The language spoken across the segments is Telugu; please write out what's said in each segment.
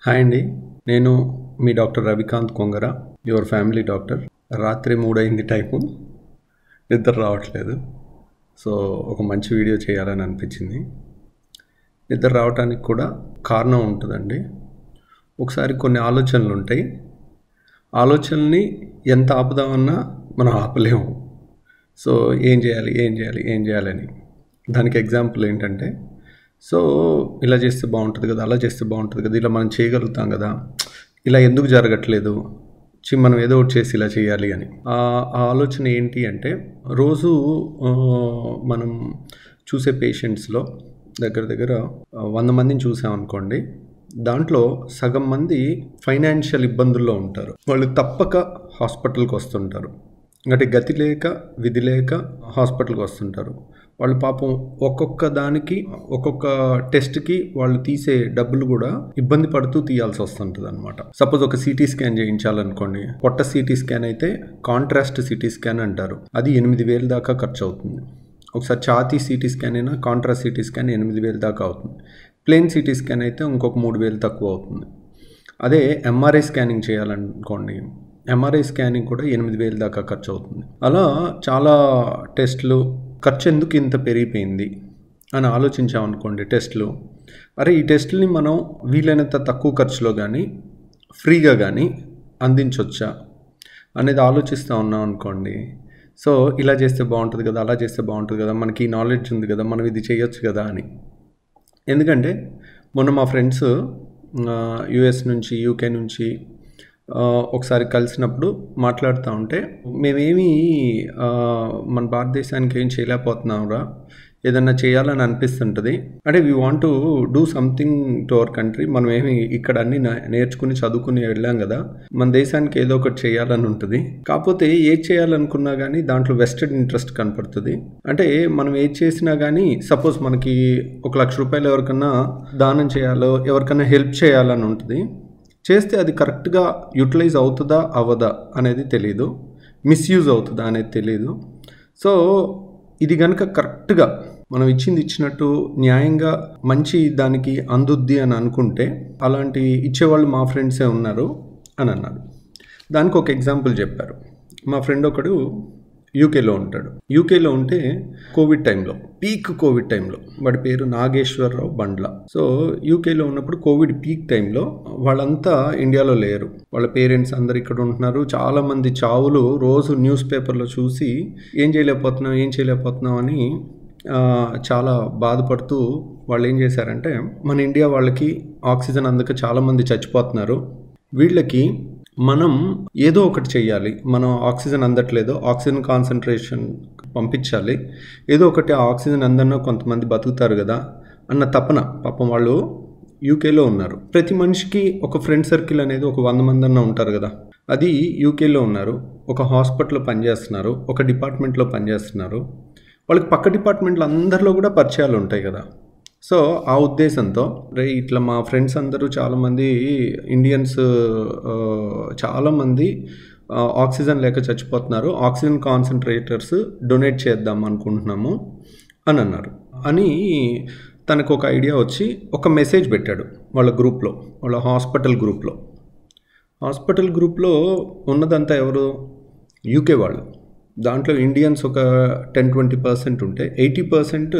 హాయ్ అండి. నేను మీ doctor Ravikanth Kongara, your family doctor. రాత్రి 3 అయింది టైము, నిద్ర రావట్లేదు. సో ఒక మంచి వీడియో చేయాలని అనిపించింది. నిద్ర రావడానికి కూడా కారణం ఉంటుందండి. ఒకసారి కొన్ని ఆలోచనలు ఉంటాయి. ఆలోచనల్ని ఎంత ఆపుదామన్నా మనం ఆపలేము. సో ఏం చేయాలని దానికి ఎగ్జాంపుల్ ఏంటంటే, సో ఇలా చేస్తే బాగుంటుంది కదా, అలా చేస్తే బాగుంటుంది కదా, ఇలా మనం చేయగలుగుతాం కదా, ఇలా ఎందుకు జరగట్లేదు, మనం ఏదో ఒకటి చేసి ఇలా చేయాలి అని. ఆ ఆలోచన ఏంటి అంటే, రోజు మనం చూసే పేషెంట్స్లో దగ్గర 100 మందిని చూసామనుకోండి, దాంట్లో సగం మంది ఫైనాన్షియల్ ఇబ్బందుల్లో ఉంటారు. వాళ్ళు తప్పక హాస్పిటల్కి వస్తుంటారు. అంటే గతి లేక విధి లేక హాస్పిటల్కి వస్తుంటారు. వాళ్ళు పాపం ఒక్కొక్క దానికి ఒక్కొక్క టెస్ట్కి వాళ్ళు తీసే డబ్బులు కూడా ఇబ్బంది పడుతూ తీయాల్సి వస్తుంటుంది అనమాట. సపోజ్ ఒక సిటీ స్కాన్ చేయించాలనుకోండి, పొట్ట సిటీ స్కాన్ అయితే కాంట్రాస్ట్ సిటీ స్కాన్ అంటారు, అది 8,000 దాకా ఖర్చు అవుతుంది. ఒకసారి ఛాతీ సిటీ స్కాన్ అయినా కాంట్రాస్ట్ సిటీ స్కాన్ 8,000 దాకా అవుతుంది. ప్లెయిన్ సిటీ స్కాన్ అయితే ఇంకొక 3,000 తక్కువ అవుతుంది. అదే ఎంఆర్ఐ స్కానింగ్ చేయాలనుకోండి, ఎంఆర్ఐ స్కానింగ్ కూడా 8,000 దాకా ఖర్చు అవుతుంది. అలా చాలా టెస్టులు ఖర్చు ఎందుకు ఇంత పెరిగిపోయింది అని ఆలోచించామనుకోండి టెస్టులు. అరే ఈ టెస్టులని మనం వీలైనంత తక్కువ ఖర్చులో కానీ ఫ్రీగా కానీ అందించవచ్చా అనేది ఆలోచిస్తూ ఉన్నాం అనుకోండి. సో ఇలా చేస్తే బాగుంటుంది కదా, అలా చేస్తే బాగుంటుంది కదా, మనకి ఈ నాలెడ్జ్ ఉంది కదా, మనం ఇది చేయొచ్చు కదా అని. ఎందుకంటే మొన్న మా ఫ్రెండ్స్ యుఎస్ నుంచి యూకే నుంచి ఒకసారి కలిసినప్పుడు మాట్లాడుతూ ఉంటే, మేమేమి మన భారతదేశానికి ఏం చేయలేకపోతున్నాంరా, ఏదన్నా చేయాలని అనిపిస్తుంటుంది. అంటే we want to do something to our country. మనం ఏమి ఇక్కడ అన్ని నేర్చుకుని చదువుకుని వెళ్ళాం కదా, మన దేశానికి ఏదో ఒకటి చేయాలని ఉంటుంది. కాకపోతే ఏది చేయాలనుకున్నా కానీ దాంట్లో వెస్టెడ్ ఇంట్రెస్ట్ కనపడుతుంది. అంటే మనం ఏది చేసినా కానీ, సపోజ్ మనకి 1,00,000 రూపాయలు ఎవరికన్నా దానం చేయాలో, ఎవరికన్నా హెల్ప్ చేయాలని ఉంటుంది. చేస్తే అది కరెక్ట్గా యూటిలైజ్ అవుతుందా అవ్వదా అనేది తెలీదు, మిస్యూజ్ అవుతుందా అనేది తెలీదు. సో ఇది కనుక కరెక్ట్గా మనం ఇచ్చినట్టు న్యాయంగా మంచి దానికి అందుద్ది అని అనుకుంటే, అలాంటి ఇచ్చేవాళ్ళు మా ఫ్రెండ్సే ఉన్నారు అని అన్నారు. దానికి ఒక ఎగ్జాంపుల్ చెప్పారు. మా ఫ్రెండ్ ఒకడు యూకేలో ఉంటాడు. యూకేలో ఉంటే కోవిడ్ టైంలో, పీక్ కోవిడ్ టైంలో, వాడి పేరు నాగేశ్వరరావు బండ్ల. సో యూకేలో ఉన్నప్పుడు కోవిడ్ పీక్ టైంలో వాళ్ళంతా ఇండియాలో లేరు. వాళ్ళ పేరెంట్స్ అందరు ఇక్కడ ఉంటున్నారు. చాలామంది చావులు రోజు న్యూస్ పేపర్లో చూసి ఏం చేయలేకపోతున్నాం అని చాలా బాధపడుతూ వాళ్ళు ఏం చేశారంటే, మన ఇండియా వాళ్ళకి ఆక్సిజన్ అందక చాలామంది చచ్చిపోతున్నారు, వీళ్ళకి మనం ఏదో ఒకటి చెయ్యాలి, మనం ఆక్సిజన్ అందట్లేదు, ఆక్సిజన్ కాన్సన్ట్రేషన్ పంపించాలి, ఏదో ఒకటి ఆ ఆక్సిజన్ అందరిలో కొంతమంది బతుకుతారు కదా అన్న తపన. పాపం వాళ్ళు యూకేలో ఉన్నారు. ప్రతి మనిషికి ఒక ఫ్రెండ్ సర్కిల్ అనేది ఒక 100 మంది అన్న ఉంటారు కదా, అది యూకేలో ఉన్నారు. ఒక హాస్పిటల్లో పనిచేస్తున్నారు, ఒక డిపార్ట్మెంట్లో పనిచేస్తున్నారు. వాళ్ళకి పక్క డిపార్ట్మెంట్లో అందరిలో కూడా పరిచయాలు ఉంటాయి కదా. సో ఆ ఉద్దేశంతో ఇట్లా మా ఫ్రెండ్స్ అందరూ చాలామంది ఇండియన్స్ చాలామంది ఆక్సిజన్ లేక చచ్చిపోతున్నారు, ఆక్సిజన్ కాన్సన్ట్రేటర్స్ డొనేట్ చేద్దాం అనుకుంటున్నాము అని అన్నారు. అని తనకు ఒక ఐడియా వచ్చి ఒక మెసేజ్ పెట్టాడు వాళ్ళ గ్రూప్లో, వాళ్ళ హాస్పిటల్ గ్రూప్లో ఉన్నదంతా ఎవరు, యూకే వాళ్ళు. దాంట్లో ఇండియన్స్ ఒక 10-20% ఉంటే 80%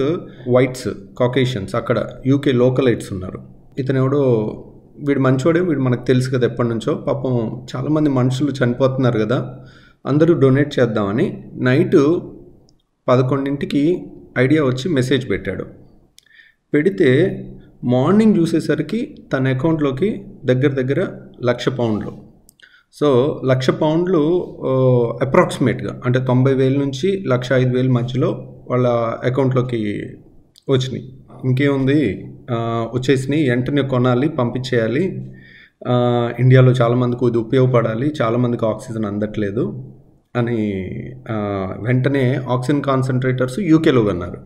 వైట్స్, కాకేషియన్స్, అక్కడ యూకే లోకలైట్స్ ఉన్నారు. ఇతను ఎవడో, వీడు మంచోడే, వీడు మనకు తెలుసు కదా ఎప్పటి నుంచో, పాపం చాలామంది మనుషులు చనిపోతున్నారు కదా, అందరూ డొనేట్ చేద్దామని నైట్ 11ంటికి ఐడియా వచ్చి మెసేజ్ పెట్టాడు. పెడితే మార్నింగ్ చూసేసరికి తన అకౌంట్లోకి దగ్గర £1,00,000. సో £1,00,000 అప్రాక్సిమేట్గా అంటే 90,000 నుంచి 1,05,000 మధ్యలో వాళ్ళ అకౌంట్లోకి వచ్చినాయి. ఇంకేముంది, వచ్చేసినాయి, వెంటనే కొనాలి, పంపించేయాలి, ఇండియాలో చాలామందికి ఇది ఉపయోగపడాలి, చాలామందికి ఆక్సిజన్ అందట్లేదు అని వెంటనే ఆక్సిజన్ కాన్సన్ట్రేటర్స్ యూకేలో కొన్నారు.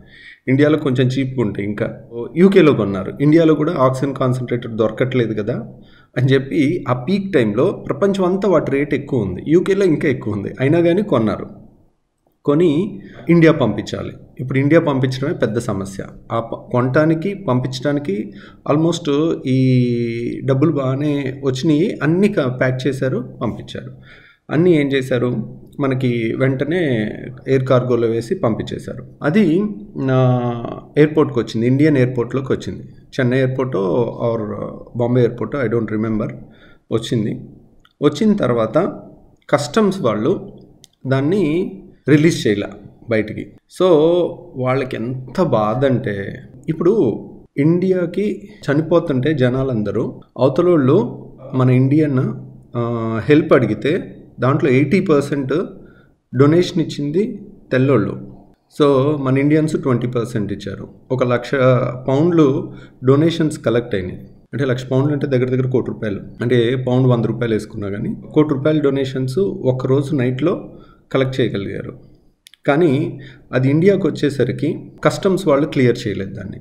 ఇండియాలో కొంచెం చీప్గా ఉంటాయి, ఇంకా యూకేలో కొన్నారు. ఇండియాలో కూడా ఆక్సిజన్ కాన్సన్ట్రేటర్ దొరకట్లేదు కదా అని చెప్పి ఆ పీక్ టైంలో ప్రపంచం అంతా వాటి రేట్ ఎక్కువ ఉంది, యూకేలో ఇంకా ఎక్కువ ఉంది, అయినా కానీ కొని ఇండియా పంపించాలి. ఇప్పుడు ఇండియా పంపించడమే పెద్ద సమస్య. కొనటానికి పంపించడానికి ఆల్మోస్ట్ ఈ డబ్బులు బాగానే వచ్చినాయి, అన్నీ ప్యాక్ చేశారు, పంపించారు. అన్నీ ఏం చేశారు, మనకి వెంటనే ఎయిర్ కార్గోలో వేసి పంపించేశారు. అది ఎయిర్పోర్ట్కి వచ్చింది, ఇండియన్ ఎయిర్పోర్ట్లోకి వచ్చింది. చెన్నై ఎయిర్పోర్టో ఆర్ బాంబే ఎయిర్పోర్టో ఐ డోంట్ రిమెంబర్. వచ్చిన తర్వాత కస్టమ్స్ వాళ్ళు దాన్ని రిలీజ్ చేయలే బయటికి. సో వాళ్ళకి ఎంత బాధ అంటే, ఇప్పుడు ఇండియాకి చనిపోతుంటే జనాలందరూ అవతలోళ్ళు మన ఇండియన్ హెల్ప్ అడిగితే దాంట్లో 80% డొనేషన్ ఇచ్చింది తెల్లోళ్ళు. సో మన ఇండియన్స్ 20% ఇచ్చారు. 1,00,000 పౌండ్లు డొనేషన్స్ కలెక్ట్ అయినాయి. అంటే 1,00,000 పౌండ్లు అంటే దగ్గర దగ్గర ₹1,00,00,000. అంటే పౌండ్ ₹100 వేసుకున్నా కానీ ₹1,00,00,000 డొనేషన్స్ ఒక్కరోజు నైట్లో కలెక్ట్ చేయగలిగారు. కానీ అది ఇండియాకి వచ్చేసరికి కస్టమ్స్ వాళ్ళు క్లియర్ చేయలేదు దాన్ని.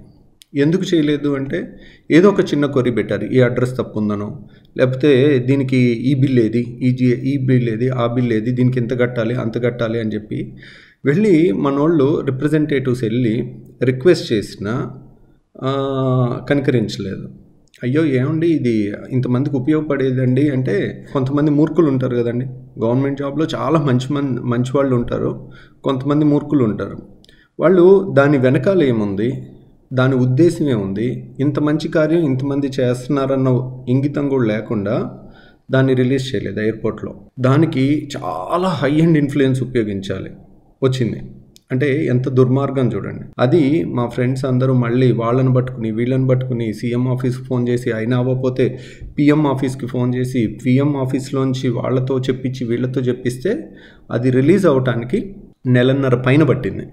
ఎందుకు చేయలేదు అంటే ఏదో ఒక చిన్న కొరి పెట్టారు, ఈ అడ్రస్ తప్పు ఉందనో, లేకపోతే దీనికి ఈ బిల్ ఏది, ఈ బిల్ ఏది, ఆ బిల్ ఏది, దీనికి ఇంత కట్టాలి అంత కట్టాలి అని చెప్పి వెళ్ళి మనోళ్ళు రిప్రజెంటేటివ్స్ వెళ్ళి రిక్వెస్ట్ చేసినా కనికరించలేదు. అయ్యో ఏమండి ఇది ఇంతమందికి ఉపయోగపడేదండి అంటే, కొంతమంది మూర్ఖులు ఉంటారు కదండి. గవర్నమెంట్ జాబ్లో చాలా మంచి వాళ్ళు ఉంటారు, కొంతమంది మూర్ఖులు ఉంటారు. వాళ్ళు దాని వెనకాల ఏముంది, దాని ఉద్దేశం ఏముంది, ఇంత మంచి కార్యం ఇంతమంది చేస్తున్నారన్న ఇంగితం కూడా లేకుండా దాన్ని రిలీజ్ చేయలేదు ఎయిర్పోర్ట్లో. దానికి చాలా హై అండ్ ఇన్ఫ్లుయెన్స్ ఉపయోగించాలి వచ్చింది. అంటే ఎంత దుర్మార్గం చూడండి. అది మా ఫ్రెండ్స్ అందరూ మళ్ళీ వాళ్ళని పట్టుకుని వీళ్ళని పట్టుకుని సీఎం ఆఫీస్కి ఫోన్ చేసి, అయినా అవ్వకపోతే పిఎం ఆఫీస్కి ఫోన్ చేసి, పిఎం ఆఫీస్లోంచి వాళ్ళతో చెప్పించి వీళ్ళతో చెప్పిస్తే అది రిలీజ్ అవ్వటానికి 1.5 పైన పట్టింది.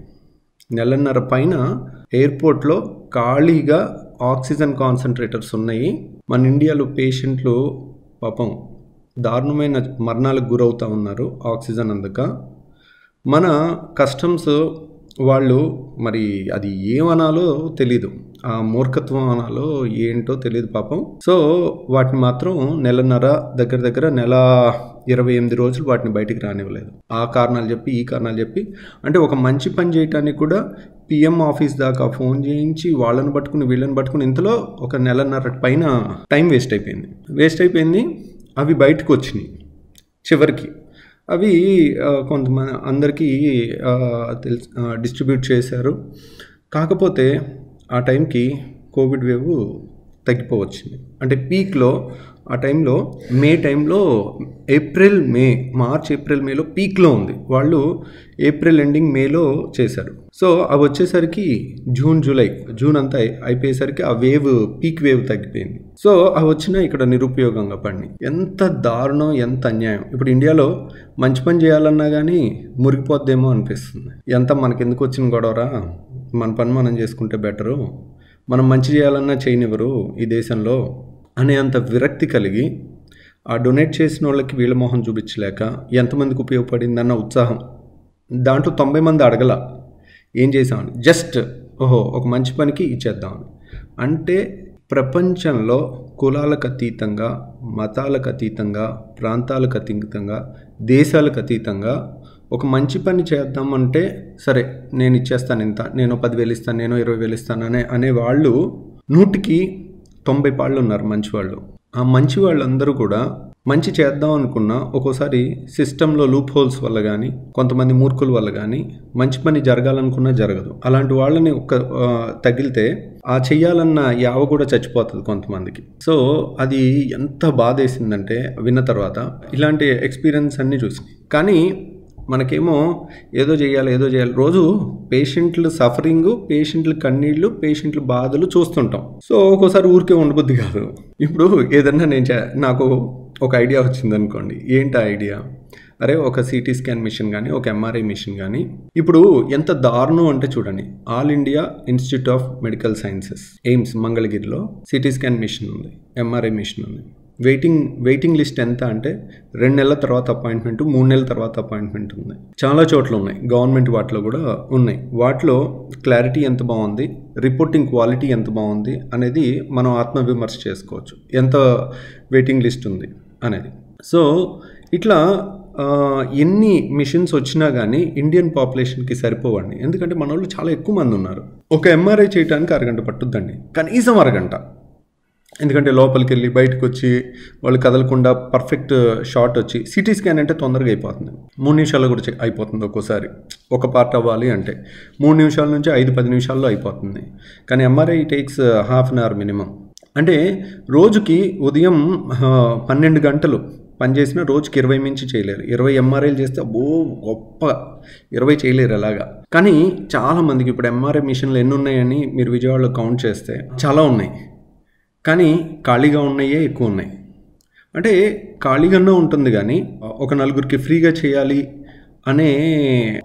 1.5 పైన ఎయిర్పోర్ట్లో ఖాళీగా ఆక్సిజన్ కాన్సన్ట్రేటర్స్ ఉన్నాయి. మన ఇండియాలో పేషెంట్లు పాపం దారుణమైన మరణాలకు గురవుతూ ఉన్నారు ఆక్సిజన్ అందక. మన కస్టమ్స్ వాళ్ళు మరి అది ఏమనాలో తెలీదు, ఆ మూర్ఖత్వం అనాలో ఏంటో తెలియదు పాపం. సో వాటిని మాత్రం 1.5 దగ్గర దగ్గర 128 రోజులు వాటిని బయటికి రానివ్వలేదు. ఆ కారణాలు చెప్పి ఈ కారణాలు చెప్పి, అంటే ఒక మంచి పని చేయటానికి కూడా పిఎం ఆఫీస్ దాకా ఫోన్ చేయించి వాళ్ళని పట్టుకుని వీళ్ళని పట్టుకుని ఇంతలో ఒక 1.5 పైన టైం వేస్ట్ అయిపోయింది. అవి బయటకు వచ్చినాయి. చివరికి అవి కొంతమంది అందరికీ డిస్ట్రిబ్యూట్ చేశారు. కాకపోతే ఆ టైంకి కోవిడ్ వేవ్ తగ్గిపోవచ్చింది. అంటే పీక్లో ఆ టైంలో మార్చ్ ఏప్రిల్ మేలో పీక్లో ఉంది. వాళ్ళు ఏప్రిల్ ఎండింగ్ మేలో చేశారు. సో అవి వచ్చేసరికి జూన్ అంతా అయిపోయేసరికి ఆ పీక్ వేవ్ తగ్గిపోయింది. సో అవి వచ్చినా ఇక్కడ నిరుపయోగంగా పడినాయి. ఎంత దారుణం, ఎంత అన్యాయం. ఇప్పుడు ఇండియాలో మంచి పని చేయాలన్నా కానీ మురిగిపోద్దేమో అనిపిస్తుంది. ఎంత మనకెందుకు వచ్చిన గొడవరా, మన పని మనం చేసుకుంటే బెటరు, మనం మంచి చేయాలన్నా చేయనివ్వరు ఈ దేశంలో అనే అంత విరక్తి కలిగి, ఆ డొనేట్ చేసిన వాళ్ళకి వీళ్ళ మొహం చూపించలేక ఎంతమందికి ఉపయోగపడిందన్న ఉత్సాహం. దాంట్లో 90 మంది అడగల ఏం చేసామని, జస్ట్ ఒక మంచి పనికి ఇచ్చేద్దామని. అంటే ప్రపంచంలో కులాలకు అతీతంగా, మతాలకు అతీతంగా, ప్రాంతాలకు అతీతంగా, దేశాలకు అతీతంగా ఒక మంచి పని చేద్దామంటే సరే నేను ఇచ్చేస్తాను ఇంత, నేను 10,000 ఇస్తాను, నేను 20,000 ఇస్తాను అనే వాళ్ళు 100కి 90 పాళ్ళు ఉన్నారు మంచివాళ్ళు. ఆ మంచి వాళ్ళందరూ కూడా మంచి చేద్దాం అనుకున్నా ఒక్కోసారి సిస్టంలో లూప్ హోల్స్ వల్ల కానీ, కొంతమంది మూర్ఖుల వల్ల కానీ మంచి పని జరగాలనుకున్నా జరగదు. అలాంటి వాళ్ళని తగిలితే ఆ చెయ్యాలన్న యావ కూడా చచ్చిపోతుంది కొంతమందికి. సో అది ఎంత బాధేసిందంటే విన్న తర్వాత ఇలాంటి ఎక్స్పీరియన్స్ అన్నీ చూసి. కానీ మనకేమో ఏదో చేయాలి రోజు పేషెంట్లు సఫరింగ్, పేషెంట్లు కన్నీళ్ళు, పేషెంట్లు బాధలు చూస్తుంటాం. సో ఒక్కోసారి ఊరికే ఉండబుద్ధి కాదు. ఇప్పుడు ఏదన్నా నాకు ఒక ఐడియా వచ్చింది అనుకోండి. ఏంటి ఆ ఐడియా? అరే ఒక సిటీ స్కాన్ మిషన్ కానీ, ఒక ఎంఆర్ఐ మిషన్ కానీ, ఇప్పుడు ఎంత దారుణం అంటే చూడండి, all India institute of medical sciences AIIMS మంగళగిరిలో సిటీ స్కాన్ మిషన్ ఉంది, ఎంఆర్ఐ మిషన్ ఉంది. వెయిటింగ్ లిస్ట్ ఎంత అంటే 2 నెలల తర్వాత అపాయింట్మెంట్, 3 నెలల తర్వాత అపాయింట్మెంట్ ఉంది. చాలా చోట్ల ఉన్నాయి, గవర్నమెంట్ వాటిలో కూడా ఉన్నాయి. వాటిలో క్లారిటీ ఎంత బాగుంది, రిపోర్టింగ్ క్వాలిటీ ఎంత బాగుంది అనేది మనం ఆత్మవిమర్శ చేసుకోవచ్చు, ఎంత వెయిటింగ్ లిస్ట్ ఉంది అనేది. సో ఇట్లా ఎన్ని మిషన్స్ వచ్చినా కానీ ఇండియన్ పాపులేషన్కి సరిపోవండి. ఎందుకంటే మన వాళ్ళు చాలా ఎక్కువ మంది ఉన్నారు. ఒక ఎంఆర్ఐ చేయడానికి అరగంట పట్టుద్దండి, కనీసం అరగంట. ఎందుకంటే లోపలికి వెళ్ళి బయటకు వచ్చి వాళ్ళు కదలకుండా పర్ఫెక్ట్ షాట్ వచ్చి, సిటీ స్కాన్ అంటే తొందరగా అయిపోతుంది, 3 నిమిషాల్లో కూడా అయిపోతుంది. ఒక్కోసారి ఒక పార్ట్ అవ్వాలి అంటే 3 నిమిషాల నుంచి 5-10 నిమిషాల్లో అయిపోతుంది. కానీ MRI takes half an hour minimum. అంటే రోజుకి ఉదయం 12 గంటలు పనిచేసిన రోజుకి 20 మించి చేయలేరు. 20 ఎంఆర్ఐలు చేస్తే గొప్ప 20 చేయలేరు అలాగా. కానీ చాలామందికి ఇప్పుడు ఎంఆర్ఐ మిషన్లు ఎన్ని ఉన్నాయని మీరు విజయవాడలో కౌంట్ చేస్తే చాలా ఉన్నాయి, కానీ ఖాళీగా ఉన్నాయే ఎక్కువ ఉన్నాయి. అంటే ఖాళీగానే ఉంటుంది కానీ ఒక నలుగురికి ఫ్రీగా చేయాలి అనే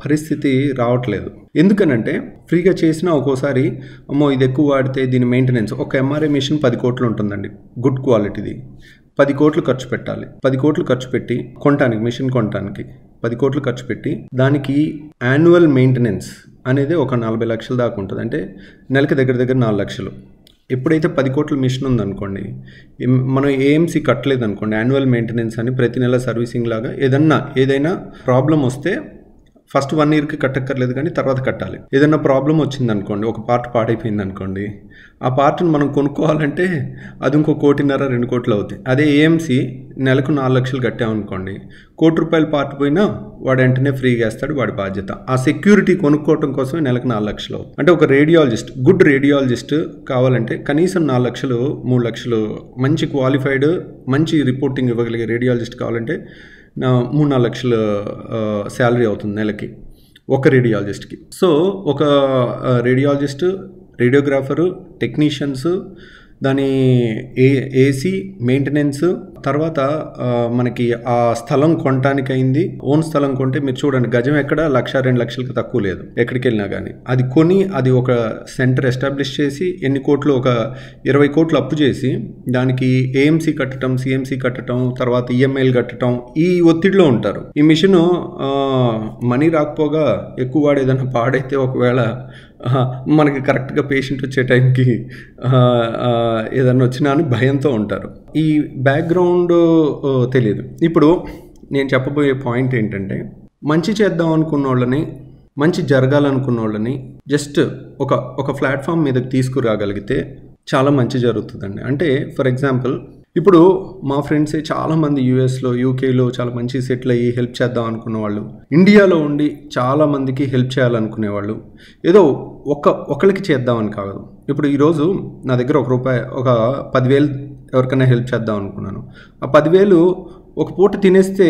పరిస్థితి రావట్లేదు. ఎందుకనంటే ఫ్రీగా చేసినా ఒక్కోసారి అమ్మో ఇది ఎక్కువ వాడితే దీని మెయింటెనెన్స్, ఒక ఎంఆర్ఐ మిషన్ 10 కోట్లు ఉంటుందండి, గుడ్ క్వాలిటీది. 10 కోట్లు ఖర్చు పెట్టాలి. 10 కోట్లు ఖర్చు పెట్టి కొనటానికి, మిషన్ కొనటానికి 10 కోట్లు ఖర్చు పెట్టి దానికి యాన్యువల్ మెయింటెనెన్స్ అనేది ఒక 40 లక్షల దాకా ఉంటుంది. అంటే నెలకి దగ్గర 4 లక్షలు. ఎప్పుడైతే 10 కోట్ల మిషన్ ఉందనుకోండి, మనం ఏఎంసీ కట్టలేదు అనుకోండి, యాన్యువల్ మెయింటెనెన్స్ అని ప్రతి నెల సర్వీసింగ్ లాగా ఏదైనా ప్రాబ్లం వస్తే ఫస్ట్ 1 ఇయర్కి కట్టక్కర్లేదు, కానీ తర్వాత కట్టాలి. ఏదైనా ప్రాబ్లం వచ్చింది అనుకోండి, ఒక పార్ట్ పాడైపోయింది అనుకోండి, ఆ పార్ట్ని మనం కొనుక్కోవాలంటే అది ఇంకో 1.5-2 కోట్లు అవుతాయి. అదే ఏఎంసీ నెలకు 4 లక్షలు కట్టామనుకోండి, ₹1 పార్ట్ పోయినా వాడు వెంటనే ఫ్రీగా వేస్తాడు, వాడి బాధ్యత. ఆ సెక్యూరిటీ కొనుక్కోవటం కోసమే నెలకు 4 లక్షలు అవుతుంది. అంటే ఒక రేడియాలజిస్ట్, గుడ్ రేడియాలజిస్ట్ కావాలంటే కనీసం 4 లక్షలు 3 లక్షలు మంచి క్వాలిఫైడ్ మంచి రిపోర్టింగ్ ఇవ్వగలిగే రేడియాలజిస్ట్ కావాలంటే 3-4 లక్షలు శాలరీ అవుతుంది నెలకి ఒక రేడియాలజిస్ట్కి. సో ఒక రేడియాలజిస్ట్, రేడియోగ్రాఫరు, టెక్నీషియన్స్, దాని ఏసీ మెయింటెనెన్స్, తర్వాత మనకి ఆ స్థలం కొనటానికి అయింది. ఓన్ స్థలం కొంటే మీరు చూడండి, గజం ఎక్కడ 1-2 లక్షలకు తక్కువ లేదు ఎక్కడికి వెళ్ళినా కానీ. అది కొని అది ఒక సెంటర్ ఎస్టాబ్లిష్ చేసి ఎన్ని కోట్లు, ఒక 20 కోట్లు అప్పు చేసి దానికి ఏఎంసీ కట్టడం, సిఎంసీ కట్టడం, తర్వాత ఈఎంఐలు కట్టడం, ఈ ఒత్తిడిలో ఉంటారు. ఈ మిషను మనీ రాకపోగా ఎక్కువ వాడు ఏదైనా పాడైతే ఒకవేళ మనకి కరెక్ట్గా పేషెంట్ వచ్చే టైంకి ఏదన్నా వచ్చినా అని భయంతో ఉంటారు. ఈ బ్యాక్గ్రౌండ్ తెలియదు. ఇప్పుడు నేను చెప్పబోయే పాయింట్ ఏంటంటే, మంచి చేద్దాం అనుకున్న వాళ్ళని, మంచి జరగాలనుకున్న వాళ్ళని జస్ట్ ఒక ప్లాట్ఫామ్ మీదకి తీసుకురాగలిగితే చాలా మంచి జరుగుతుందండి. అంటే ఫర్ ఎగ్జాంపుల్ ఇప్పుడు మా ఫ్రెండ్సే చాలామంది యూఎస్లో, యూకేలో చాలా మంచి సెటిల్ అయ్యి హెల్ప్ చేద్దాం అనుకున్న వాళ్ళు, ఇండియాలో ఉండి చాలామందికి హెల్ప్ చేయాలనుకునేవాళ్ళు, ఏదో ఒకరికి చేద్దామని కాదు. ఇప్పుడు ఈరోజు నా దగ్గర ఒక 10,000 ఎవరికైనా హెల్ప్ చేద్దాం అనుకున్నాను. ఆ 10,000 ఒక పూట తినేస్తే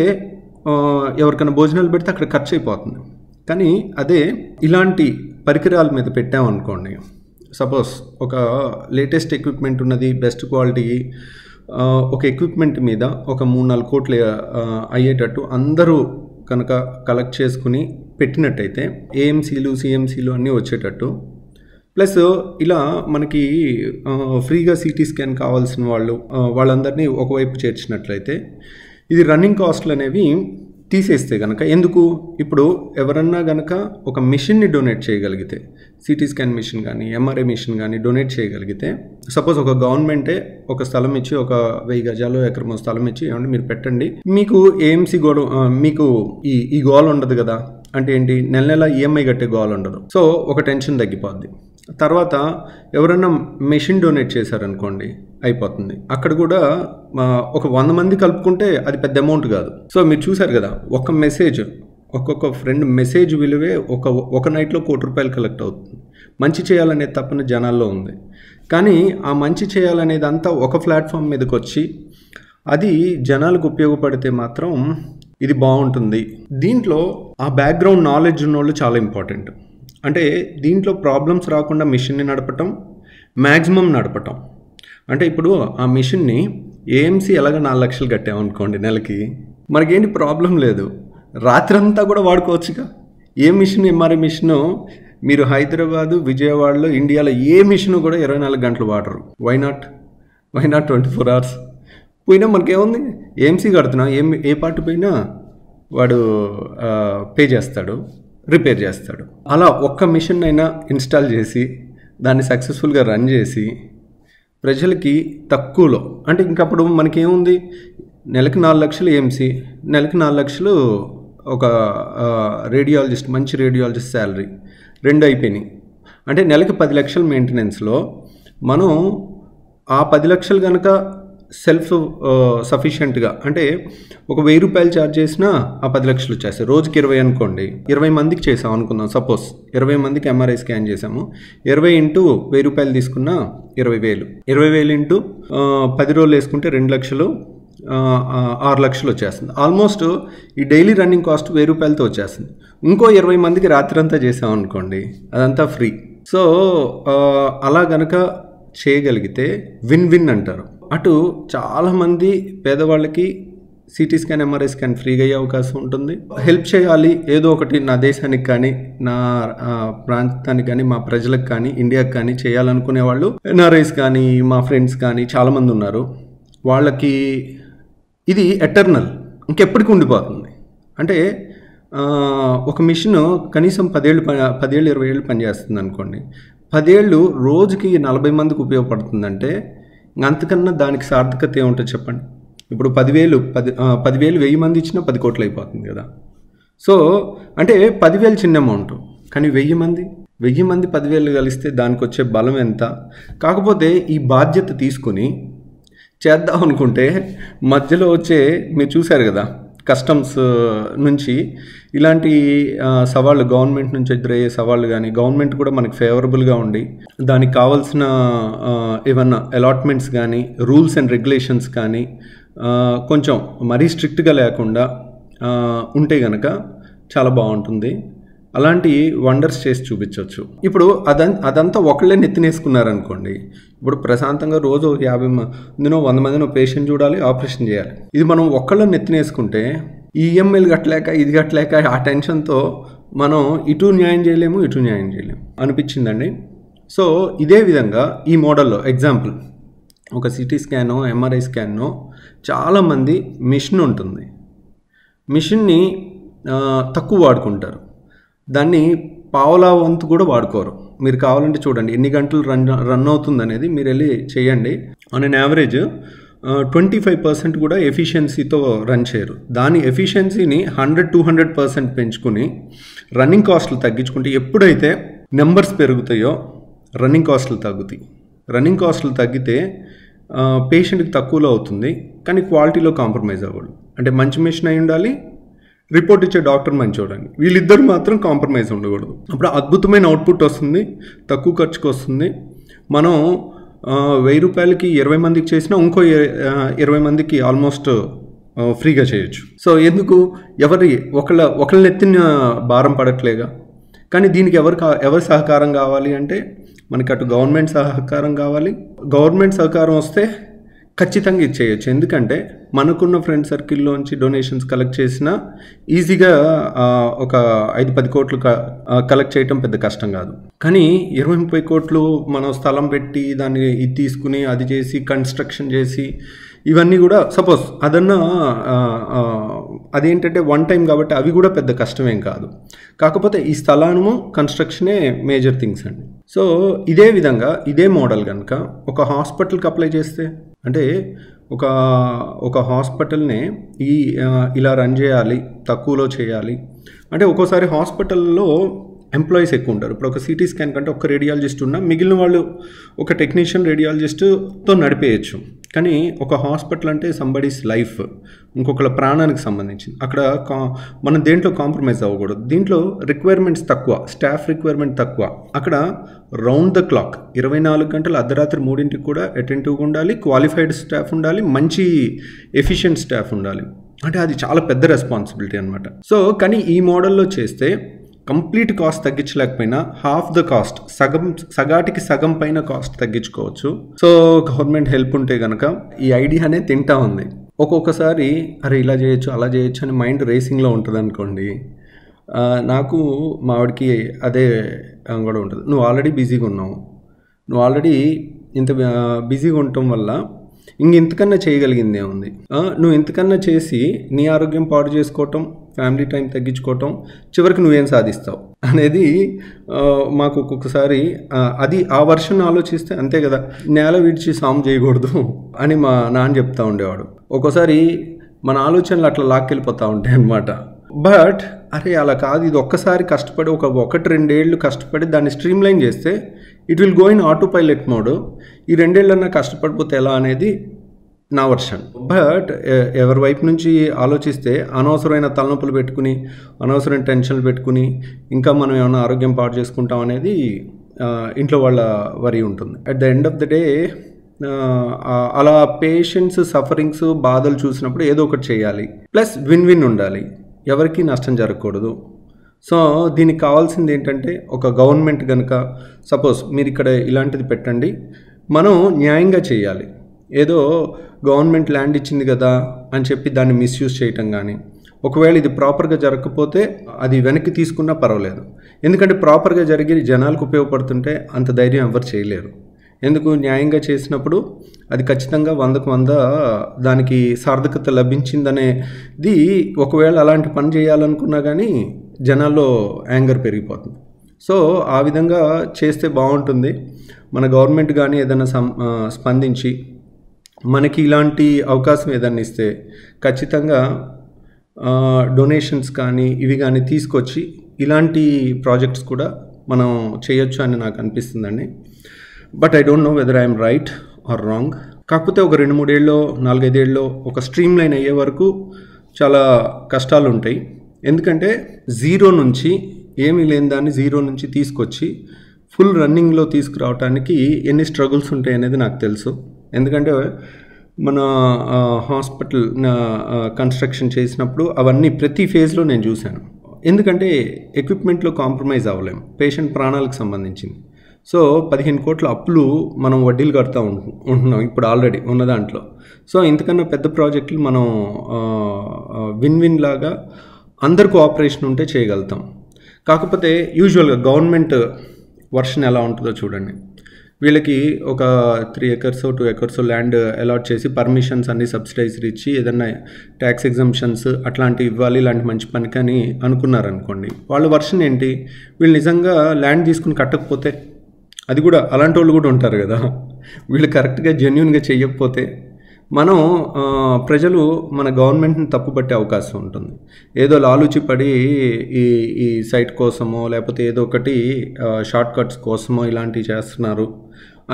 ఎవరికైనా భోజనాలు పెడితే అక్కడ ఖర్చు అయిపోతుంది. కానీ అదే ఇలాంటి పరికరాల మీద పెట్టామనుకోండి, సపోజ్ ఒక లేటెస్ట్ ఎక్విప్మెంట్ ఉన్నది, బెస్ట్ క్వాలిటీ, ఒక ఎక్విప్మెంట్ మీద ఒక 3-4 కోట్లు అయ్యేటట్టు అందరూ కనుక కలెక్ట్ చేసుకుని పెట్టినట్టయితే ఏఎంసీలు, సిఎంసీలు అన్నీ వచ్చేటట్టు, ప్లస్ ఇలా మనకి ఫ్రీగా సిటీ స్కాన్ కావాల్సిన వాళ్ళందరినీ ఒకవైపు చేర్చినట్లయితే ఇది రన్నింగ్ కాస్ట్లు అనేవి తీసేస్తే కనుక, ఎందుకు ఇప్పుడు ఎవరన్నా కనుక ఒక మిషన్ని డొనేట్ చేయగలిగితే, సిటీ స్కాన్ మిషన్ కానీ ఎంఆర్ఐ మిషన్ కానీ డొనేట్ చేయగలిగితే, సపోజ్ ఒక గవర్నమెంటే ఒక స్థలం ఇచ్చి ఒక 1000 గజాలు ఎకరమో స్థలం ఇచ్చి ఏమంటే మీరు పెట్టండి, మీకు ఏఎంసీ గోడ, మీకు ఈ గోల ఉండదు కదా. అంటే ఏంటి, నెల ఈఎంఐ కట్టే గోల ఉండదు. సో ఒక టెన్షన్ తగ్గిపోద్ది. తర్వాత ఎవరన్నా మెషిన్ డొనేట్ చేశారనుకోండి, అయిపోతుంది. అక్కడ కూడా ఒక 100 మంది కలుపుకుంటే అది పెద్ద అమౌంట్ కాదు. సో మీరు చూసారు కదా, ఒక మెసేజ్, ఒక్కొక్క ఫ్రెండ్ మెసేజ్ విలువే ఒక నైట్లో ₹1 కలెక్ట్ అవుతుంది. మంచి చేయాలనే తప్పన జనాల్లో ఉంది. కానీ ఆ మంచి చేయాలనేది అంతా ఒక ప్లాట్ఫామ్ మీదకి వచ్చి అది జనాలకు ఉపయోగపడితే మాత్రం ఇది బాగుంటుంది. దీంట్లో ఆ బ్యాక్గ్రౌండ్ నాలెడ్జ్ ఉన్నోళ్ళు చాలా ఇంపార్టెంట్. అంటే దీంట్లో ప్రాబ్లమ్స్ రాకుండా మిషన్ని నడపటం, మ్యాక్సిమం నడపటం. అంటే ఇప్పుడు ఆ మిషన్ని ఏఎంసీ ఎలాగ 4 లక్షలు కట్టామనుకోండి నెలకి, మనకేంటి ప్రాబ్లం లేదు, రాత్రంతా కూడా వాడుకోవచ్చుగా. ఏ మిషన్, ఎంఆర్ఐ మిషను మీరు హైదరాబాదు, విజయవాడలో, ఇండియాలో ఏ మిషను కూడా 24 గంటలు వాడరు. వై నాట్ 24 అవర్స్ పోయినా మనకేముంది, ఏఎంసీ కడుతున్నాం, ఏ పార్ట్ పోయినా వాడు పే చేస్తాడు, రిపేర్ చేస్తాడు. అలా ఒక్క మిషన్ అయినా ఇన్స్టాల్ చేసి దాన్ని సక్సెస్ఫుల్గా రన్ చేసి ప్రజలకి తక్కువలో, అంటే ఇంకప్పుడు మనకేముంది, నెలకి 4 లక్షలు ఏఎంసీ, నెలకి 4 లక్షలు ఒక రేడియాలజిస్ట్, మంచి రేడియాలజిస్ట్ శాలరీ, 2 అయిపోయినాయి. అంటే నెలకి 10 లక్షల మెయింటెనెన్స్లో మనం ఆ 10 లక్షలు కనుక సెల్ఫ్ సఫిషియెంట్గా, అంటే ఒక 1000 రూపాయలు ఛార్జ్ చేసినా ఆ 10 లక్షలు వచ్చేస్తాయి. రోజుకి 20 అనుకోండి, 20 మందికి చేసాం అనుకుందాం. సపోజ్ 20 మందికి ఎంఆర్ఐ స్కాన్ చేసాము. 20 ఇంటూ 1000 రూపాయలు తీసుకున్నా 20,000. 20,000 ఇంటూ 10 రోజులు వేసుకుంటే 2 లక్షలు, 6 లక్షలు వచ్చేస్తుంది. ఆల్మోస్ట్ ఈ డైలీ రన్నింగ్ కాస్ట్ 1000 రూపాయలతో వచ్చేస్తుంది. ఇంకో 20 మందికి రాత్రి అంతా చేసాం అనుకోండి, అదంతా ఫ్రీ. సో అలా గనక చేయగలిగితే విన్ విన్ అంటారు. అటు చాలామంది పేదవాళ్ళకి సిటీ స్కాన్, ఎంఆర్ఐ స్కాన్ ఫ్రీగా అయ్యే అవకాశం ఉంటుంది. హెల్ప్ చేయాలి ఏదో ఒకటి, నా దేశానికి కానీ, నా ప్రాంతానికి కానీ, మా ప్రజలకు కానీ, ఇండియాకి కానీ చేయాలనుకునే వాళ్ళు, ఎన్ఆర్ఐస్ కానీ, మా ఫ్రెండ్స్ కానీ చాలామంది ఉన్నారు. వాళ్ళకి ఇది ఎటర్నల్, ఇంకెప్పటికి ఉండిపోతుంది. అంటే ఒక మిషన్ కనీసం 10 ఏళ్ళు 20 ఏళ్ళు పనిచేస్తుంది అనుకోండి. 10 ఏళ్ళు రోజుకి 40 మందికి ఉపయోగపడుతుందంటే అంతకన్నా దానికి సార్థకత ఏముంటుంది చెప్పండి. ఇప్పుడు 10,000 10,000 మంది ఇచ్చినా 10 కోట్లు అయిపోతుంది కదా. సో అంటే 10,000 చిన్న అమౌంట్, కానీ 1000 మంది 10,000 కలిస్తే దానికి వచ్చే బలం ఎంత. కాకపోతే ఈ బాధ్యత తీసుకుని చేద్దాం అనుకుంటే మధ్యలో వచ్చే, మీరు చూశారు కదా, కస్టమ్స్ నుంచి ఇలాంటి సవాళ్ళు, గవర్నమెంట్ నుంచి ఎదురయ్యే సవాళ్ళు కానీ, గవర్నమెంట్ కూడా మనకి ఫేవరబుల్గా ఉండి దానికి కావాల్సిన ఏమన్నా అలాట్మెంట్స్ కానీ, రూల్స్ అండ్ రెగ్యులేషన్స్ కానీ కొంచెం మరీ స్ట్రిక్ట్గా లేకుండా ఉంటే కనుక చాలా బాగుంటుంది. అలాంటి వండర్స్ చేసి చూపించవచ్చు. ఇప్పుడు అదంతా ఒకళ్ళే నెత్తినేసుకున్నారనుకోండి, ఇప్పుడు ప్రశాంతంగా రోజు 50 మందినో 100 మందినో పేషెంట్ చూడాలి, ఆపరేషన్ చేయాలి. ఇది మనం ఒక్కళ్ళని నెత్తినేసుకుంటే ఈఎంఐలు కట్టలేక, ఇది కట్టలేక, ఆ టెన్షన్తో మనం ఇటు న్యాయం చేయలేము, ఇటు న్యాయం చేయలేము అనిపించిందండి. సో ఇదే విధంగా ఈ మోడల్లో ఎగ్జాంపుల్, ఒక సిటీ స్కానో, ఎంఆర్ఐ స్కానో చాలామంది మిషన్ ఉంటుంది. మిషన్ని తక్కువ వాడుకుంటారు, దాన్ని పావులా వంతు కూడా వాడుకోరు. మీరు కావాలంటే చూడండి ఎన్ని గంటలు రన్ అవుతుంది అనేది మీరు వెళ్ళి చేయండి. ఆన్ అన్ యావరేజ్ 25% కూడా ఎఫిషియన్సీతో రన్ చేయరు. దాని ఎఫిషియన్సీని 100-200% పెంచుకుని రన్నింగ్ కాస్ట్లు తగ్గించుకుంటే, ఎప్పుడైతే నెంబర్స్ పెరుగుతాయో రన్నింగ్ కాస్ట్లు తగ్గుతాయి. రన్నింగ్ కాస్ట్లు తగ్గితే పేషెంట్కి తక్కువలో అవుతుంది, కానీ క్వాలిటీలో కాంప్రమైజ్ అవ్వడు. అంటే మంచి మిషన్ అయి ఉండాలి, రిపోర్ట్ ఇచ్చే డాక్టర్ మంచి చూడండి, వీళ్ళిద్దరు మాత్రం కాంప్రమైజ్ ఉండకూడదు. అప్పుడు అద్భుతమైన అవుట్పుట్ వస్తుంది, తక్కువ ఖర్చుకు వస్తుంది. మనం 1000 రూపాయలకి 20 మందికి చేసినా ఇంకో 20 మందికి ఆల్మోస్ట్ ఫ్రీగా చేయొచ్చు. సో ఎందుకు ఒకళ్ళ ఎత్తిన భారం పడట్లేగా. కానీ దీనికి ఎవరి సహకారం కావాలి అంటే మనకి అటు గవర్నమెంట్ సహకారం కావాలి. గవర్నమెంట్ సహకారం వస్తే ఖచ్చితంగా ఇది చేయొచ్చు. ఎందుకంటే మనకున్న ఫ్రెండ్ సర్కిల్లోంచి డొనేషన్స్ కలెక్ట్ చేసినా ఈజీగా ఒక 5-10 కోట్లు కలెక్ట్ చేయటం పెద్ద కష్టం కాదు. కానీ 20-30 కోట్లు మనం స్థలం పెట్టి దాన్ని ఇది తీసుకుని అది చేసి కన్స్ట్రక్షన్ చేసి ఇవన్నీ కూడా సపోజ్ అదన్నా అదేంటంటే వన్ టైం కాబట్టి అవి కూడా పెద్ద కష్టమేం కాదు. కాకపోతే ఈ స్థలానము కన్స్ట్రక్షనే మేజర్ థింగ్స్ అండి. సో ఇదే విధంగా ఇదే మోడల్ కనుక ఒక హాస్పిటల్కి అప్లై చేస్తే, అంటే ఒక హాస్పిటల్నే ఇలా రన్ చేయాలి, తక్కువలో చేయాలి అంటే ఒక్కోసారి హాస్పిటల్లో ఎంప్లాయీస్ ఎక్కువ ఉంటారు. ఇప్పుడు ఒక సిటీ స్కాన్ కంటే ఒక రేడియాలజిస్ట్ ఉన్నా మిగిలిన వాళ్ళు ఒక టెక్నీషియన్ రేడియాలజిస్ట్తో నడిపేయచ్చు. కానీ ఒక హాస్పిటల్ అంటే సంబడీస్ లైఫ్, ఇంకొకళ్ళ ప్రాణానికి సంబంధించింది. అక్కడ మనం దేంట్లో కాంప్రమైజ్ అవ్వకూడదు. దీంట్లో రిక్వైర్మెంట్స్ తక్కువ, స్టాఫ్ రిక్వైర్మెంట్ తక్కువ. అక్కడ రౌండ్ ద క్లాక్ 24 గంటలు అర్ధరాత్రి 3ంటికి కూడా అటెంటివ్గా ఉండాలి, క్వాలిఫైడ్ స్టాఫ్ ఉండాలి, మంచి ఎఫిషియెంట్ స్టాఫ్ ఉండాలి. అంటే అది చాలా పెద్ద రెస్పాన్సిబిలిటీ అనమాట. సో కానీ ఈ మోడల్లో చేస్తే కంప్లీట్ కాస్ట్ తగ్గించలేకపోయినా హాఫ్ ద కాస్ట్, సగాటికి సగం పైన కాస్ట్ తగ్గించుకోవచ్చు. సో గవర్నమెంట్ హెల్ప్ ఉంటే కనుక ఈ ఐడియానే తింటా ఉంది. ఒక్కొక్కసారి అరే ఇలా చేయొచ్చు అలా చేయొచ్చు అని మైండ్ రేసింగ్లో ఉంటుంది అనుకోండి. నాకు మా ఆవిడకి అదే కూడా ఉంటుంది. నువ్వు ఆల్రెడీ బిజీగా ఉన్నావు, నువ్వు ఆల్రెడీ ఇంత బిజీగా ఉండటం వల్ల ఇంతకన్నా చేయగలిగిందే ఉంది. నువ్వు ఇంతకన్నా చేసి నీ ఆరోగ్యం పాడు చేసుకోవటం, ఫ్యామిలీ టైం తగ్గించుకోవటం, చివరికి నువ్వేం సాధిస్తావు అనేది మాకు ఒక్కొక్కసారి అది ఆ వర్షన్ ఆలోచిస్తే అంతే కదా, నేల విడిచి సాము చేయకూడదు అని మా నాన్న చెప్తా ఉండేవాడు. ఒక్కోసారి మన ఆలోచనలు అట్లా లాక్కెళ్ళిపోతూ ఉంటాయి అన్నమాట. బట్ అరే అలా కాదు, ఇది ఒక్కసారి కష్టపడి 1-2 ఏళ్ళు కష్టపడి దాన్ని స్ట్రీమ్లైన్ చేస్తే it will go in auto pilot mode. ఈ 2 ఏళ్ళన్నా కష్టపడిపోతే ఎలా అనేది నా వర్షన్. బట్ ఎవరి వైపు నుంచి ఆలోచిస్తే అనవసరమైన తలనొప్పులు పెట్టుకుని, అనవసరమైన టెన్షన్లు పెట్టుకుని ఇంకా మనం ఏమైనా ఆరోగ్యం పాడు చేసుకుంటాం అనేది ఇంట్లో వాళ్ళ వరి ఉంటుంది. At the end of the day అలా పేషెంట్స్ సఫరింగ్స్ బాధలు చూసినప్పుడు ఏదో ఒకటి చేయాలి, ప్లస్ విన్ ఉండాలి, ఎవరికి నష్టం జరగకూడదు. సో దీనికి కావాల్సింది ఏంటంటే ఒక గవర్నమెంట్ కనుక సపోజ్ మీరు ఇక్కడ ఇలాంటిది పెట్టండి, మనం న్యాయంగా చేయాలి. ఏదో గవర్నమెంట్ ల్యాండ్ ఇచ్చింది కదా అని చెప్పి దాన్ని మిస్యూజ్ చేయటం కానీ, ఒకవేళ ఇది ప్రాపర్గా జరగకపోతే అది వెనక్కి తీసుకున్నా పర్వాలేదు. ఎందుకంటే ప్రాపర్గా జరిగి జనాలకు ఉపయోగపడుతుంటే అంత ధైర్యం ఎవరు చేయలేరు. ఎందుకు, న్యాయంగా చేసినప్పుడు అది ఖచ్చితంగా 100కు 100 దానికి సార్థకత లభించిందనేది. ఒకవేళ అలాంటి పని చేయాలనుకున్నా కానీ జనాల్లో యాంగర్ పెరిగిపోతుంది. సో ఆ విధంగా చేస్తే బాగుంటుంది. మన గవర్నమెంట్ కానీ ఏదైనా స్పందించి మనకి ఇలాంటి అవకాశం ఏదైనా ఇస్తే ఖచ్చితంగా డొనేషన్స్ కానీ ఇవి కానీ తీసుకొచ్చి ఇలాంటి ప్రాజెక్ట్స్ కూడా మనం చేయొచ్చు అని నాకు అనిపిస్తుందండి. But I don't know whether I'm right are wrong. కాకపోతే ఒక 2-3 ఏళ్ళలో 4-5 ఏళ్ళలో ఒక స్ట్రీమ్ లైన్ అయ్యే వరకు చాలా కష్టాలు ఉంటాయి. ఎందుకంటే జీరో నుంచి ఏమీ లేని దాన్ని జీరో నుంచి తీసుకొచ్చి ఫుల్ రన్నింగ్లో తీసుకురావడానికి ఎన్ని స్ట్రగుల్స్ ఉంటాయి అనేది నాకు తెలుసు. ఎందుకంటే మన హాస్పిటల్ కన్స్ట్రక్షన్ చేసినప్పుడు అవన్నీ ప్రతి ఫేజ్లో నేను చూశాను. ఎందుకంటే ఎక్విప్మెంట్లో కాంప్రమైజ్ అవ్వలేము, పేషెంట్ ప్రాణాలకు సంబంధించింది. సో 15 కోట్ల అప్పులు మనం వడ్డీలు కడుతూ ఉంటున్నాం ఇప్పుడు ఆల్రెడీ ఉన్న దాంట్లో. సో ఇంతకన్నా పెద్ద ప్రాజెక్టులు మనం విన్ లాగా అందరు కోఆపరేషన్ ఉంటే చేయగలుగుతాం. కాకపోతే యూజువల్గా గవర్నమెంట్ వర్షన్ ఎలా ఉంటుందో చూడండి. వీళ్ళకి ఒక 3 acres 2 acres ల్యాండ్ అలాట్ చేసి పర్మిషన్స్ అన్ని సబ్సిడైజర్ ఇచ్చి ఏదన్నా ట్యాక్స్ ఎగ్జంప్షన్స్ అట్లాంటివి ఇవ్వాలి, ఇలాంటి మంచి పనికని అనుకున్నారనుకోండి. వాళ్ళ వర్షన్ ఏంటి, వీళ్ళు నిజంగా ల్యాండ్ తీసుకుని కట్టకపోతే, అది కూడా అలాంటి వాళ్ళు కూడా ఉంటారు కదా, వీళ్ళు కరెక్ట్గా జెన్యున్గా చేయకపోతే మనం ప్రజలు మన గవర్నమెంట్ని తప్పుపట్టే అవకాశం ఉంటుంది. ఏదో లాలూచి పడి ఈ సైట్ కోసమో లేకపోతే ఏదో ఒకటి షార్ట్ కట్స్ కోసమో ఇలాంటివి చేస్తున్నారు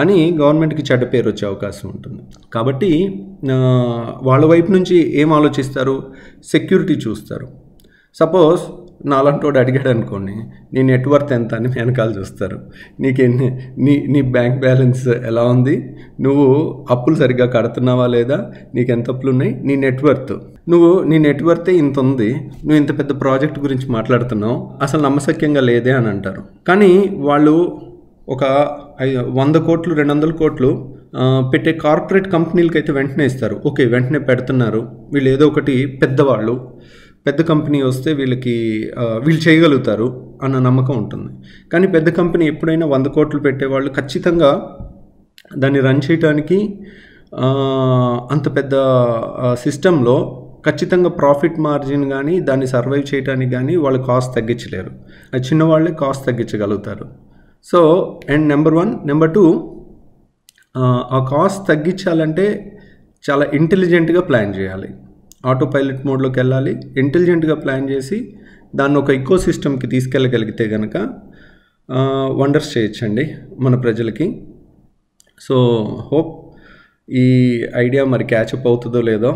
అని గవర్నమెంట్కి చెడ్డ పేరు వచ్చే అవకాశం ఉంటుంది. కాబట్టి వాళ్ళ వైపు నుంచి ఏం ఆలోచిస్తారు, సెక్యూరిటీ చూస్తారు. సపోజ్ నాలాంటి వాడు అడిగాడు అనుకోండి, నీ నెట్వర్త్ ఎంత అని వెనకాల చూస్తారు. నీ బ్యాంక్ బ్యాలెన్స్ ఎలా ఉంది, నువ్వు అప్పులు సరిగ్గా కడుతున్నావా లేదా, నీకు ఎంత అప్పులు ఉన్నాయి, నీ నెట్వర్తే ఇంత ఉంది, నువ్వు ఇంత పెద్ద ప్రాజెక్ట్ గురించి మాట్లాడుతున్నావు, అసలు నమ్మశక్యంగా లేదే అని అంటారు. కానీ వాళ్ళు ఒక 100 కోట్లు 200 కోట్లు పెట్టే కార్పొరేట్ కంపెనీలకి అయితే వెంటనే ఇస్తారు. ఓకే, వెంటనే పెడుతున్నారు, వీళ్ళు ఏదో ఒకటి పెద్దవాళ్ళు, పెద్ద కంపెనీ వస్తే వీళ్ళు చేయగలుగుతారు అన్న నమ్మకం ఉంటుంది. కానీ పెద్ద కంపెనీ ఎప్పుడైనా 100 కోట్లు పెట్టేవాళ్ళు ఖచ్చితంగా దాన్ని రన్ చేయడానికి అంత పెద్ద సిస్టంలో ఖచ్చితంగా ప్రాఫిట్ మార్జిన్ కానీ దాన్ని సర్వైవ్ చేయడానికి కానీ వాళ్ళు కాస్ట్ తగ్గించలేరు. చిన్నవాళ్ళే కాస్ట్ తగ్గించగలుగుతారు. సో అండ్ నెంబర్ 1, నెంబర్ 2, ఆ కాస్ట్ తగ్గించాలంటే చాలా ఇంటెలిజెంట్గా ప్లాన్ చేయాలి. ఆటో పైలట్ మోడ్లోకి వెళ్ళాలి, ఇంటెలిజెంట్గా ప్లాన్ చేసి దాన్ని ఒక ఇకో సిస్టమ్కి తీసుకెళ్ళగలిగితే కనుక వండర్స్ చేయొచ్చండి మన ప్రజలకి. సో హోప్ ఈ ఐడియా మరి క్యాచప్ అవుతుందో లేదో,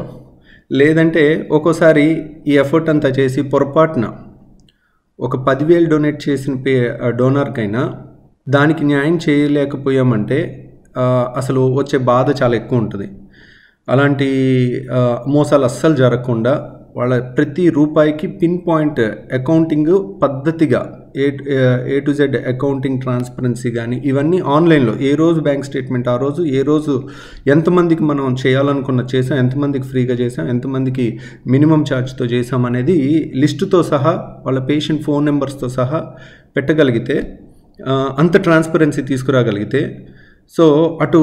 లేదంటే ఒక్కోసారి ఈ ఎఫర్ట్ అంతా చేసి పొరపాటున ఒక 10,000 డొనేట్ చేసిన డోనర్కైనా దానికి న్యాయం చేయలేకపోయామంటే అసలు వచ్చే బాధ చాలా ఎక్కువ ఉంటుంది. అలాంటి మోసాలు అస్సలు జరగకుండా వాళ్ళ ప్రతి రూపాయికి పిన్ పాయింట్ అకౌంటింగ్ పద్ధతిగా A to Z accounting transparency కానీ ఇవన్నీ ఆన్లైన్లో, ఏ రోజు బ్యాంక్ స్టేట్మెంట్ ఆ రోజు, ఏ రోజు ఎంతమందికి మనం చేయాలనుకున్న చేసాం, ఎంతమందికి ఫ్రీగా చేసాం, ఎంతమందికి మినిమం ఛార్జ్తో చేసాం అనేది లిస్టుతో సహా వాళ్ళ పేషెంట్ ఫోన్ నెంబర్స్తో సహా పెట్టగలిగితే, అంత ట్రాన్స్పరెన్సీ తీసుకురాగలిగితే, సో అటు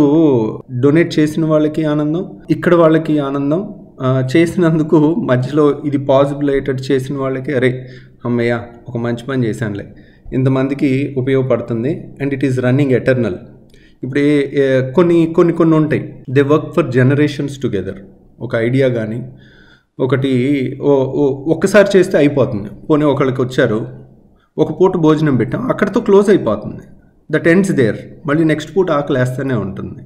డొనేట్ చేసిన వాళ్ళకి ఆనందం, ఇక్కడ వాళ్ళకి ఆనందం, చేసినందుకు మధ్యలో ఇది పాసిబుల్ అయ్యేటట్టు చేసిన వాళ్ళకి అరే అమ్మయ్య ఒక మంచి పని చేశానులే, ఇంతమందికి ఉపయోగపడుతుంది and it is running eternal. ఇప్పుడు కొన్ని ఉంటాయి, they work for generations together. ఒక ఐడియా కానీ ఒకటి ఒక్కసారి చేస్తే అయిపోతుంది. పోనీ ఒకళ్ళకి వచ్చారు, ఒక పూట భోజనం పెట్టాం, అక్కడితో క్లోజ్ అయిపోతుంది. That ends there. మళ్ళీ నెక్స్ట్ పూట ఆకలి వేస్తూనే ఉంటుంది.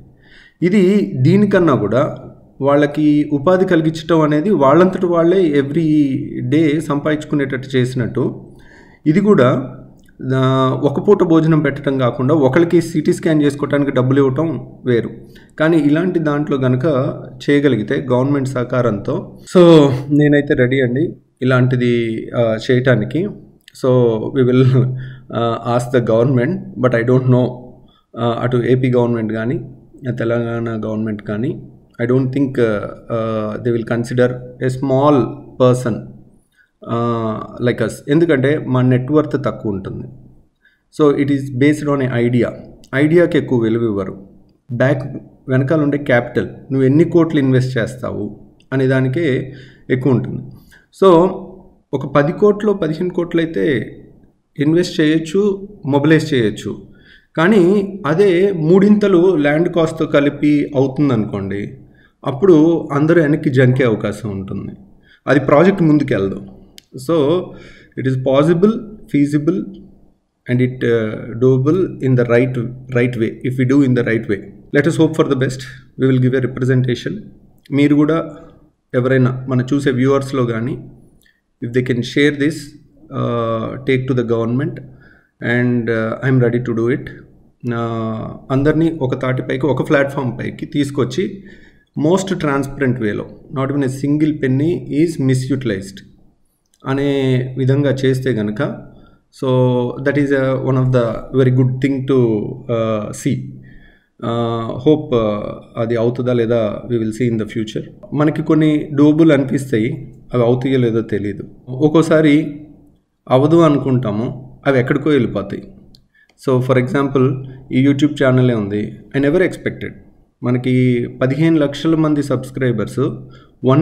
ఇది దీనికన్నా కూడా వాళ్ళకి ఉపాధి కలిగించడం అనేది వాళ్ళంతటి వాళ్ళే ఎవ్రీ డే సంపాదించుకునేటట్టు చేసినట్టు, ఇది కూడా ఒక పూట భోజనం పెట్టడం కాకుండా ఒకరికి సిటీ స్కాన్ చేసుకోవడానికి డబ్బులు ఇవ్వటం వేరు. కానీ ఇలాంటి దాంట్లో కనుక చేయగలిగితే గవర్నమెంట్ సహకారంతో, సో నేనైతే రెడీ అండి ఇలాంటిది చేయటానికి. So we will ask the government, but I don't know అటు ఏపీ గవర్నమెంట్ కానీ తెలంగాణ గవర్నమెంట్ కానీ, I don't think they will consider a small person like us. ఎందుకంటే మా నెట్వర్త్ తక్కువ ఉంటుంది. So it is based on a ఐడియాకి ఎక్కువ విలువ ఇవ్వరు. వెనకాల ఉండే క్యాపిటల్, నువ్వు ఎన్ని కోట్లు ఇన్వెస్ట్ చేస్తావు అనే దానికే ఎక్కువ ఉంటుంది. సో ఒక 10 కోట్లు 15 కోట్లు అయితే ఇన్వెస్ట్ చేయొచ్చు, మొబిలైజ్ చేయొచ్చు. కానీ అదే 3 ల్యాండ్ కాస్ట్తో కలిపి అవుతుంది అనుకోండి, అప్పుడు అందరూ వెనక్కి జంకే అవకాశం ఉంటుంది. అది ప్రాజెక్ట్ ముందుకు వెళ్దాం. So it is possible, feasible and it double in the right way. If you do in the right way, let us hope for the best. We will give a representation. మీరు కూడా ఎవరైనా మన చూసే వ్యూవర్స్లో కానీ, if they can share this, take to the government, and I'm ready to do it. అందరినీ ఒక తాటిపైకి, ఒక ప్లాట్ఫామ్ పైకి తీసుకొచ్చి మోస్ట్ ట్రాన్స్పరెంట్ వేలో, not even a single penny is misutilised అనే విధంగా చేస్తే కనుక, so that is one of the very good thing to see. Hope అది అవుతుందా లేదా we will see in the future. మనకి కొన్ని డూబుల్ అనిపిస్తాయి, అవి అవుతాయో లేదో తెలియదు. ఒక్కోసారి అవదు అనుకుంటాము, అవి ఎక్కడికో వెళ్ళిపోతాయి. సో ఫర్ ఎగ్జాంపుల్ ఈ యూట్యూబ్ ఛానలే ఉంది. ఐ నెవర్ ఎక్స్పెక్టెడ్ మనకి 15 లక్షల మంది సబ్స్క్రైబర్స్ 1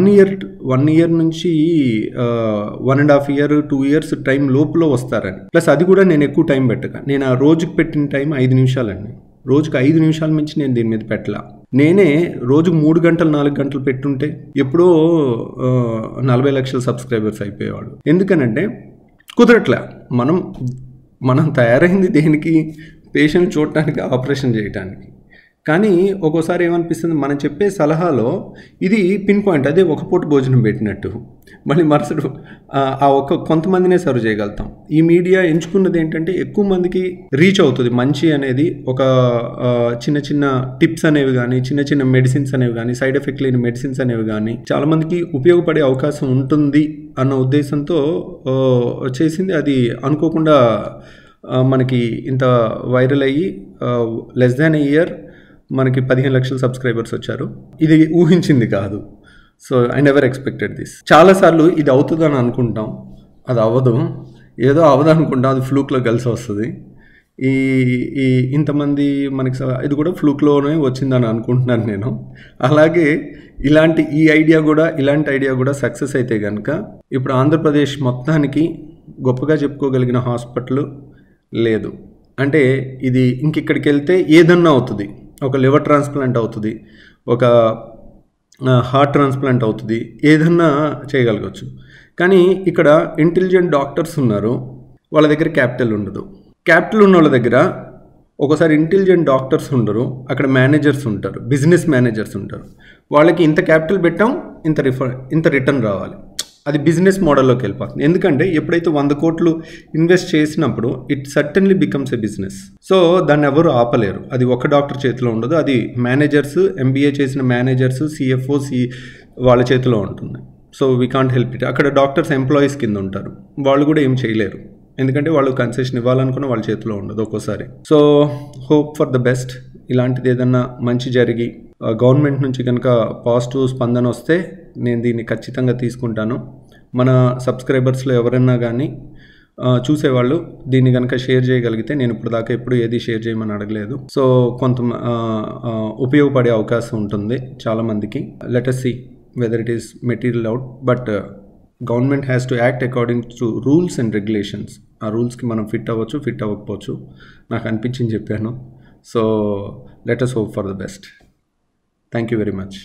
ఇయర్ నుంచి 1.5 year 2 years టైం లోపల వస్తారని. ప్లస్ అది కూడా నేను ఎక్కువ టైం పెట్టక, నేను ఆ రోజుకి పెట్టిన టైం 5 నిమిషాలండి. రోజుకి 5 నిమిషాల నుంచి నేను దీని మీద పెట్టలా. నేనే రోజుకు 3 గంటలు 4 గంటలు పెట్టుంటే ఎప్పుడో 40 లక్షల సబ్స్క్రైబర్స్ అయిపోయేవాళ్ళు. ఎందుకనంటే కుదరట్లే. మనం తయారైంది దేనికి? పేషెంట్ చూడటానికి, ఆపరేషన్ చేయటానికి. కానీ ఒక్కోసారి ఏమనిపిస్తుంది, మనం చెప్పే సలహాలో ఇది పిన్ పాయింట్, అదే ఒక పూట భోజనం పెట్టినట్టు. మళ్ళీ మరుసటి ఆ కొంతమందినే సర్వ్ చేయగలుగుతాం. ఈ మీడియా ఎంచుకున్నది ఏంటంటే ఎక్కువ మందికి రీచ్ అవుతుంది. మంచి అనేది ఒక చిన్న చిన్న టిప్స్ అనేవి కానీ, చిన్న చిన్న మెడిసిన్స్ అనేవి కానీ, సైడ్ ఎఫెక్ట్ లేని మెడిసిన్స్ అనేవి కానీ చాలామందికి ఉపయోగపడే అవకాశం ఉంటుంది అన్న ఉద్దేశంతో చేసింది. అది అనుకోకుండా మనకి ఇంత వైరల్ అయ్యి లెస్ దాన్ ఏ ఇయర్ మనకి 15 లక్షల సబ్స్క్రైబర్స్ వచ్చారు. ఇది ఊహించింది కాదు. So I never expected this. చాలాసార్లు ఇది అవుతుందని అనుకుంటాం, అది అవ్వదు. ఏదో అవ్వదు అనుకుంటాం, అది ఫ్లూక్లో కలిసి వస్తుంది. ఇంతమంది మనకి ఇది కూడా ఫ్లూక్లోనే వచ్చిందని అనుకుంటున్నాను నేను. అలాగే ఇలాంటి ఐడియా కూడా సక్సెస్ అయితే కనుక ఇప్పుడు ఆంధ్రప్రదేశ్ మొత్తానికి గొప్పగా చెప్పుకోగలిగిన హాస్పిటల్ లేదు. అంటే ఇది ఇంకెక్కడికి వెళ్తే ఏదన్నా అవుతుంది. ఒక లివర్ ట్రాన్స్ప్లాంట్ అవుతుంది, ఒక హార్ట్ ట్రాన్స్ప్లాంట్ అవుతుంది, ఏదన్నా చేయగలగచ్చు. కానీ ఇక్కడ ఇంటెలిజెంట్ డాక్టర్స్ ఉన్నారు, వాళ్ళ దగ్గర క్యాపిటల్ ఉండదు. క్యాపిటల్ ఉన్న వాళ్ళ దగ్గర ఒకసారి ఇంటెలిజెంట్ డాక్టర్స్ ఉండరు, అక్కడ మేనేజర్స్ ఉంటారు, బిజినెస్ మేనేజర్స్ ఉంటారు. వాళ్ళకి ఇంత క్యాపిటల్ పెట్టాం, ఇంత రిటర్న్ రావాలి. అది బిజినెస్ మోడల్లోకి వెళ్ళిపోతుంది. ఎందుకంటే ఎప్పుడైతే 100 కోట్లు ఇన్వెస్ట్ చేసినప్పుడు it certainly becomes a business. So దాన్ని ఎవరు ఆపలేరు. అది ఒక డాక్టర్ చేతిలో ఉండదు, అది మేనేజర్స్, MBA చేసిన మేనేజర్స్, CFO వాళ్ళ చేతిలో ఉంటుంది. So we can't help it. అక్కడ డాక్టర్స్ ఎంప్లాయీస్ కింద ఉంటారు, వాళ్ళు కూడా ఏం చేయలేరు. ఎందుకంటే వాళ్ళు కన్సెషన్ ఇవ్వాలనుకున్న వాళ్ళ చేతిలో ఉండదు ఒక్కోసారి. So hope for the best. ఇలాంటిది ఏదన్నా మంచి జరిగి గవర్నమెంట్ నుంచి కనుక పాజిటివ్ స్పందన వస్తే నేను దీన్ని ఖచ్చితంగా తీసుకుంటాను. మన సబ్స్క్రైబర్స్లో ఎవరైనా కానీ చూసేవాళ్ళు దీన్ని కనుక షేర్ చేయగలిగితే, నేను ఇప్పుడు దాకా ఎప్పుడు ఏది షేర్ చేయమని అడగలేదు. సో కొంత ఉపయోగపడే అవకాశం ఉంటుంది చాలామందికి. Let us see whether it is material out, but government has to act according to rules and regulations. ఆ రూల్స్కి మనం ఫిట్ అవ్వచ్చు, ఫిట్ అవ్వకపోవచ్చు, నాకు అనిపించింది చెప్పాను. So let us hope for the best. Thank you very much.